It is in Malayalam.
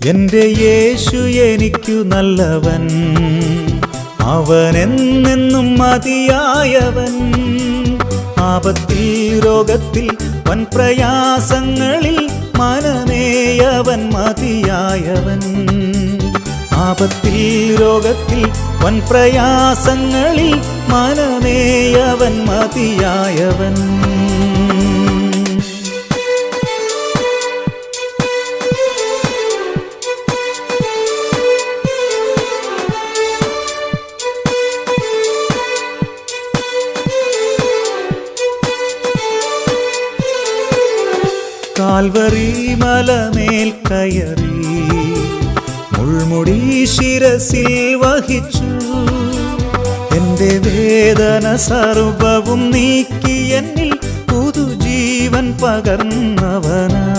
എൻ്റെ യേശു എനിക്കു നല്ലവൻ, അവൻ എന്നെന്നും മതിയായവൻ. ആപത്തിൽ രോഗത്തിൽ വൻ പ്രയാസങ്ങളിൽ മനമേയവൻ മതിയായവൻ. ആപത്തിൽ രോഗത്തിൽ വൻ പ്രയാസങ്ങളിൽ മനമേയവൻ മതിയായവൻ. കാൽവരി മലമേൽ കയറി മുൾമുടി ശിരസിൽ വഹിച്ചു. എൻ്റെ വേദന സർവവും നീക്കി എന്നിൽ പുതുജീവൻ പകർന്നവനാ.